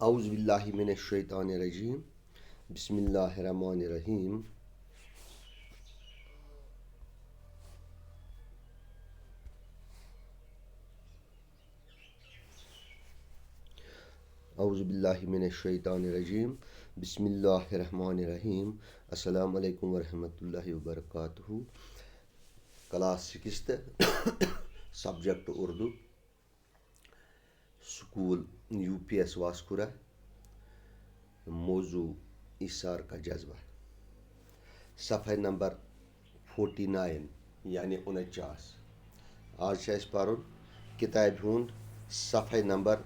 اعوذ باللہ من الشیطان الرجیم بسم اللہ الرحمن الرحیم اعوذ باللہ من الشیطان الرجیم بسم اللہ الرحمن الرحیم السلام علیکم ورحمۃ اللہ وبرکاتہ. Class sixth subject Urdu school U P S Waskora. موضوع ایثار کا جذبہ. صفحہ نمبر 49 یعنی 49. آج سے پرن کتاب ہند صفحہ نمبر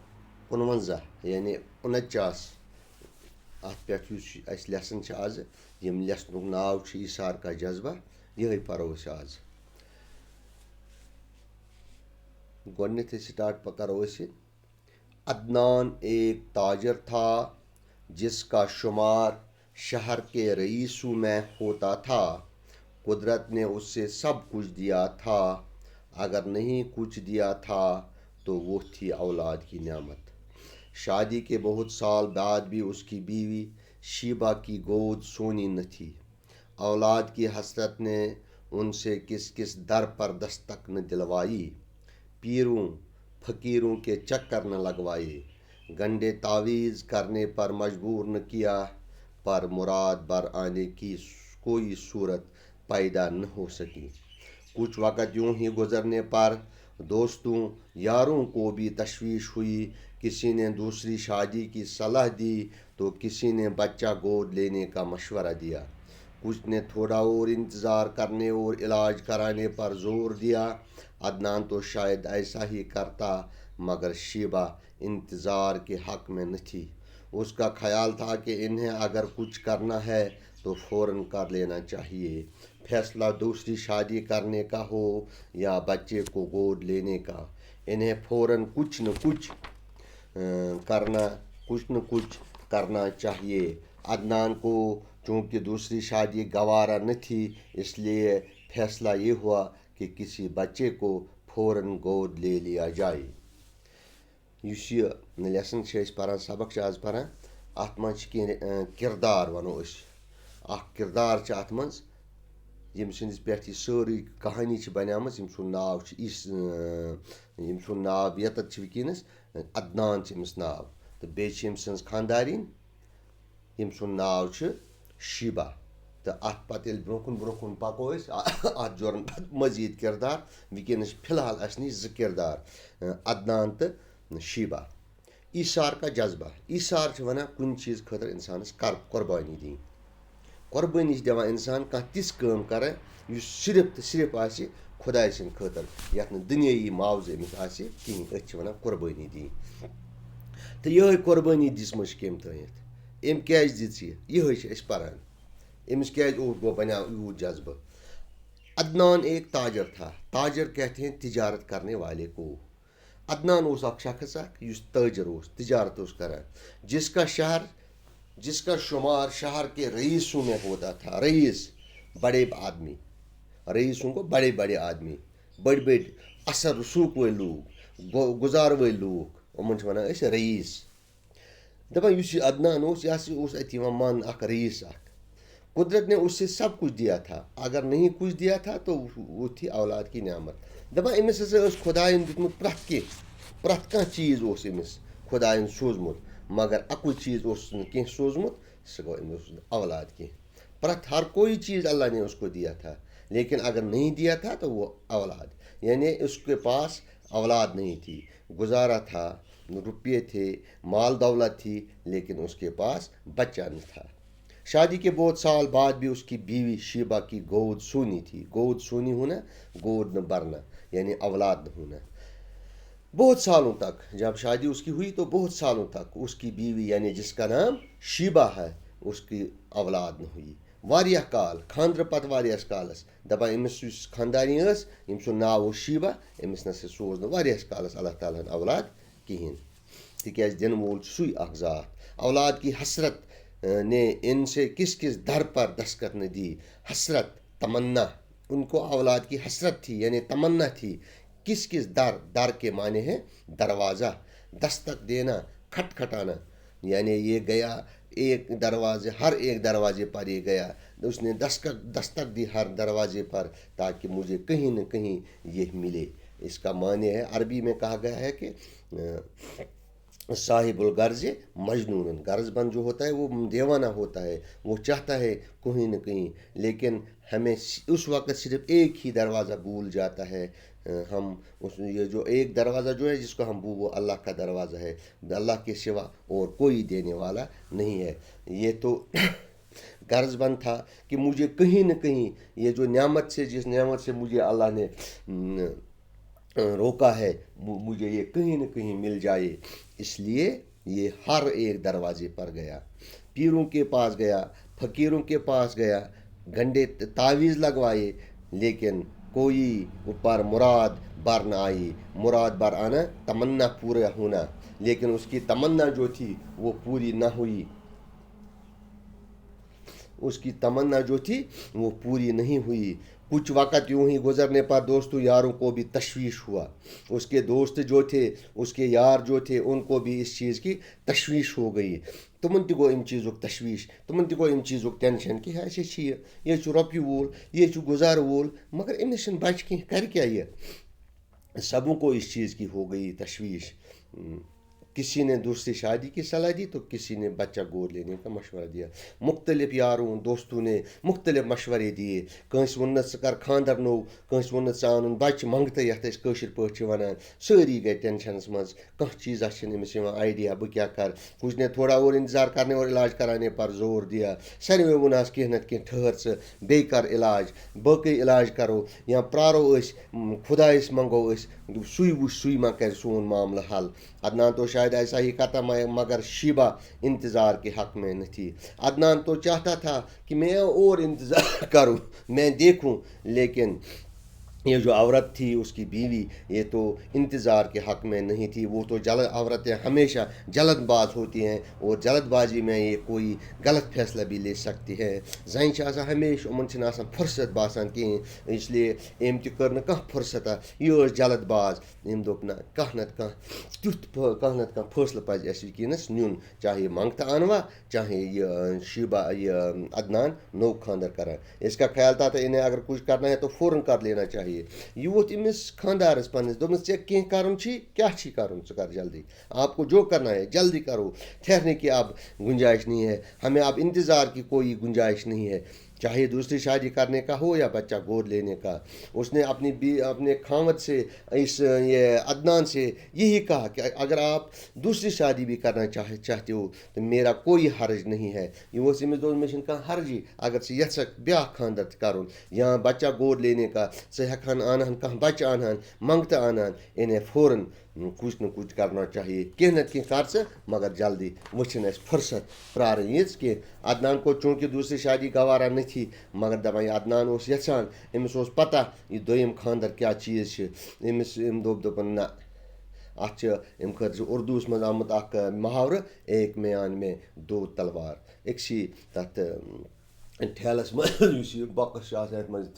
49 یعنی 49. ات پہ لیسن آز یم لیسنک ناو ایثار کا جذبہ. یہ پرو آز. گۄڈنیتھٕے سٹارٹ کرو اس. عدنان ایک تاجر تھا جس کا شمار شہر کے رئیسوں میں ہوتا تھا. قدرت نے اس سے سب کچھ دیا تھا. اگر نہیں کچھ دیا تھا تو وہ تھی اولاد کی نعمت. شادی کے بہت سال بعد بھی اس کی بیوی شیبہ کی گود سونی نہ تھی. اولاد کی حسرت نے ان سے کس کس در پر دستک نہ دلوائی. پیروں فقیروں کے چکر نہ لگوائے. گنڈے تعویذ کرنے پر مجبور نہ کیا. پر مراد بر آنے کی کوئی صورت پیدا نہ ہو سکی. کچھ وقت یوں ہی گزرنے پر دوستوں یاروں کو بھی تشویش ہوئی. کسی نے دوسری شادی کی صلاح دی تو کسی نے بچہ گود لینے کا مشورہ دیا. کچھ نے تھوڑا اور انتظار کرنے اور علاج کرانے پر زور دیا. عدنان تو شاید ایسا ہی کرتا مگر شیبہ انتظار کے حق میں نہ تھی. اس کا خیال تھا کہ انہیں اگر کچھ کرنا ہے تو فوراً کر لینا چاہیے. فیصلہ دوسری شادی کرنے کا ہو یا بچے کو گود لینے کا انہیں فوراً کچھ نہ کچھ کرنا چاہیے. عدنان کو چونکہ دوسری شادی گوارا نہ تھی اس لیے فیصلہ یہ ہوا کہ کسی بچے کو فوراً گود لے لیا جائے. اس یہ لیسن پران سبق آز پران ات من کردار ونو اس. کردار ات من یم سندس پہ یہ ساری کہانی بنیامت. یم سن ناو یم سن ناو یتت ونکس عدنان امس ناو تو بیٚیہِ یم سن خاندارین یم سن ناو شیبہ. تو ات پتہ برو کن پکو ات جورن مزید کردار. ونکس فی الحال اس نش زٕ کردار عدنان تو شیبہ. ایثار کا جذبہ. ایثار ونان کن چیز خاطر انسانس قربانی دین. قربانی دِوان انسان کانٛہہ تِژھ کٲم کران یُس صرف تو صرف آسہِ خداے سٕنٛدِ خٲطرٕ یتھ نہٕ دُنیٲیی معاوضہٕ أمِس آسہِ کِہیٖنۍ. أتھۍ چھِ ونان قربٲنی دِنۍ. تہٕ یِہے قربٲنی دِژمٕژ چھِ کٔمۍ تھٲیِتھ. أمۍ کیازِ دِژ یہِ. یِہے چھِ أسۍ پران. أمِس کیازِ گوٚو بنیو یوٗت جذبہٕ. عدنان ایک تاجر تھا. تاجر کہتے ہیں تجارت کرنے والے کو. عدنان اوس اکھ شخص اکھ یُس تاجر اوس تجارت اوس کران. جس کا شمار شہر کے رئیسوں میں ہوتا تھا. رئیس بڑے آدمی. رئیسوں کو بڑے بڑے آدمی بڑی بڑی اثر رسوخ وٲلۍ لوٗکھ گُزار وٲلۍ لوٗکھ یِمن چھِ ونان أسۍ رئیس. دپان یُس یہِ عدنان اوس یہ ہسا اوس اتہِ یِوان ماننہٕ اکھ رئیس اکھ. قدرت نے اس سے سب کچھ دیا تھا. اگر نہیں کچھ دیا تھا تو وہ تھی اولاد کی نعمت. دپان أمِس ہسا ٲس خۄدایَن دیُتمُت پرٛٮ۪تھ کانٛہہ چیٖز اوس أمِس خۄدایَن سوٗزمُت مگر اَکُے چیٖز اوسُس نہٕ کینٛہہ سوٗزمُت سُہ گوٚو أمِس اولاد کینٛہہ. ہر کوئی چیز اللہ نے اس کو دیا تھا لیکن اگر نہیں دیا تھا تو وہ اولاد. یعنی اس کے پاس اولاد نہیں تھی. گزارا تھا روپیے تھے مال دولت تھی لیکن اس کے پاس بچہ نہ تھا. شادی کے بہت سال بعد بھی اس کی بیوی شیبہ کی گود سونی تھی. گود سونی ہونا گود نہ بھرنا یعنی اولاد نہ ہونا. بہت سالوں تک جب شادی اس کی ہوئی تو بہت سالوں تک اس کی بیوی یعنی جس کا نام شیبہ ہے اس کی اولاد نہ ہوئی. واریاہ کال خاندر پتہٕ واریاہس کالس دپان أمِس یُس خاندارین ٲس ییٚمۍ سُنٛد ناو اوس شیبہ أمِس نسا سوز نہٕ واریاہس کالس اللہ تعالیٰ ہن اولاد کہیٖنۍ. تِکیازِ دِنہٕ وول چھُ سُے اکھ ذات. اولاد کی حسرت نے ان سے کس کس در پر دستخط نہ دی. حسرت تمنا ان کو اولاد کی حسرت تھی یعنی تمنا تھی. کس در کے معنی ہے دروازہ. دستک دینا کھٹکھٹانا. یعنی یہ گیا ایک دروازے، ہر ایک دروازے پر یہ گیا، اس نے دستک دی ہر دروازے پر تاکہ مجھے کہیں نہ کہیں یہ ملے. اس کا معنی ہے، عربی میں کہا گیا ہے کہ صاحب الغرض مجنون، غرض بند جو ہوتا ہے وہ دیوانہ ہوتا ہے، وہ چاہتا ہے کہیں نہ کہیں، لیکن ہمیں اس وقت صرف ایک ہی دروازہ بھول جاتا ہے. ہم یہ جو ایک دروازہ جو ہے جس کو ہم وہ اللہ کا دروازہ ہے، اللہ کے سوا اور کوئی دینے والا نہیں ہے. یہ تو غرض بند تھا کہ مجھے کہیں نہ کہیں یہ جو نعمت سے، جس نعمت سے مجھے اللہ نے روکا ہے، مجھے یہ کہیں نہ کہیں مل جائے. اس لیے یہ ہر ایک دروازے پر گیا، پیروں کے پاس گیا، فقیروں کے پاس گیا، گنڈے تعویذ لگوائے، لیکن کوئی اوپر مراد بر نہ آئی. مراد بر آنا، تمنا پورا ہونا، لیکن اس کی تمنا جو تھی وہ پوری نہ ہوئی. اس کی تمنا جو تھی وہ پوری نہیں ہوئی. کچھ وقت یوں ہی گزرنے پر دوستوں یاروں کو بھی تشویش ہوا. اس کے دوست جو تھے، اس کے یار جو تھے، ان کو بھی اس چیز کی تشویش ہو گئی. تمن تہ گو ام چیزک تشویش، تمن تہ گو ام چیزک ٹینشن کہ یہ رۄپیہِ وول، یہ گزار وول، مگر أمِس چھنہٕ بچہِ کینٛہہ، کر کیا یہ. سبوں کو اس چیز کی ہو گئی تشویش. کسی نے دوسری شادی کی صلاح دی تو کسی نے بچہ گود لینے کا مشورہ دیا. مختلف یاروں دوستوں نے مختلف مشورے دیے. کنس ووننس ژٕ کر خاندر نو، کنس ووننس ژٕ اَنُن بچہ منگتہٕ یتھ أسۍ کٲشِر پٲٹھۍ چھِ ونان. سٲری گٔے ٹینشنس منٛز، کانٛہہ چیٖزا چھِنہٕ أمِس یِوان آیڈیا بہٕ کیٛاہ کر. کچھ نے تھوڑا اور انتظار کرنے اور علاج کرانے پر زور دیا. ساروے وونہس کینٛہہ نتہٕ کینٛہہ ٹھہر ژٕ، بیٚیہِ کر علاج، باقٕے علاج کرو یا پرارو أسۍ، خدایس منگو أسۍ، سُے وٕچھ سُے ما کرِ سون معاملہ حل. عدنان تو شاید ایسا ہی کہتا مگر شیبہ انتظار کے حق میں نہ تھی. عدنان تو چاہتا تھا کہ میں اور انتظار کروں، میں دیکھوں، لیکن یہ جو عورت تھی اس کی بیوی، یہ تو انتظار کے حق میں نہیں تھی. وہ تو عورتیں ہمیشہ جلد باز ہوتی ہیں اور جلد بازی میں یہ کوئی غلط فیصلہ بھی لے سکتی ہے. زن ہمیشہ یِمن چھنہٕ آسان فرصت باسان کِہیٖنۍ، اس لیے أمۍ تہِ کٔر نہٕ کانٛہہ فرصتہ. یہِ ٲس جلد باز. أمۍ دوٚپ نہ کانٛہہ نتہٕ کانٛہہ تیُتھ کانٛہہ نتہٕ کانٛہہ فٲصلہٕ پزِ اَسہِ وٕنکیٚنس نیُن، چاہے منگتہٕ انوا چاہے یہ شیبہ یہ عدنان نو خاندر کرا. اس کا خیال تھا انہیں اگر کچھ کرنا ہے تو فوراً کر لینا چاہیے. یہ ووت أمِس خاندارس پننس، دوٚپنس ژےٚ کینٛہہ کرُن چھی، کیٛاہ چھی کرُن، ژٕ کر جلدی، آپ کو جو کرنا ہے جلدی کرو. ٹھہرنے کی اب گنجائش نہیں ہے، ہمیں اب انتظار کی کوئی گنجائش نہیں ہے، چاہے دوسری شادی کرنے کا ہو یا بچہ گود لینے کا. اس نے اپنے خاوند سے، یہ عدنان سے یہی کہا کہ اگر آپ دوسری شادی بھی کرنا چاہتے ہو تو میرا کوئی حرج نہیں ہے. یہ اوس أمِس دوٚپمُت مےٚ چھُنہٕ کانٛہہ حرجی اگر ژٕ یژھکھ بیٛاکھ خاندر تہِ کرُن یا بچہ گود لینے کا، ژٕ ہٮ۪کہٕ انہن کانٛہہ بچہ انہن منگتہٕ انہن، انہیں فوراً کچھ نہ کچھ کرنا چاہیے. کینٛہہ نتہٕ کینٛہہ کر ژٕ مگر جلدی، وۄنۍ چھِنہٕ اَسہِ فرصت پرٛارٕنۍ یِژ کینٛہہ. عدنان کو چوٗنٛکہِ دوسری شادی گوارا نہ تھی، مگر دپان یہِ عدنان اوس یژھان، أمِس اوس پتہ یہِ دوٚیِم خاندر کیٛاہ چیٖز چھِ. أمۍ دوٚپُن نہ، اتھ چھِ امہِ خٲطرٕ اُردوٗوس منٛز آمُت اکھ محاورٕ، ایک میان میں دو تلوار. أکسی تتھ ٹھیلس منٛز یُس یہِ بۄکٕس چھُ آسان یتھ منٛز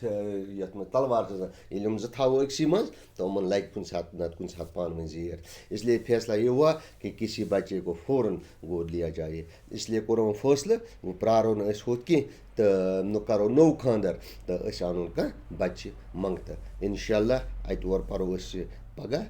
تلوار چھِ آسان، ییٚلہِ یِم زٕ تھاوو أکسی منٛز تو یِمن لگہِ کُنہِ ساتہٕ نتہٕ کُنہِ ساتہٕ پانہٕ ؤنۍ زیر. اس لیے فیصلہ یہ ہوا کہ کسی بچے کو فوراً گود لیا جائے. اس لیے کوٚر وۄنۍ فٲصلہٕ، وۄنۍ پرٛارو نہٕ أسۍ ہُتھ کینٛہہ تہٕ نہٕ کرو نوٚو خاندر تہٕ أسۍ انون کانٛہہ بچہِ منگتہٕ. انشاء اللہ اتہِ اور پرو أسۍ پگاہ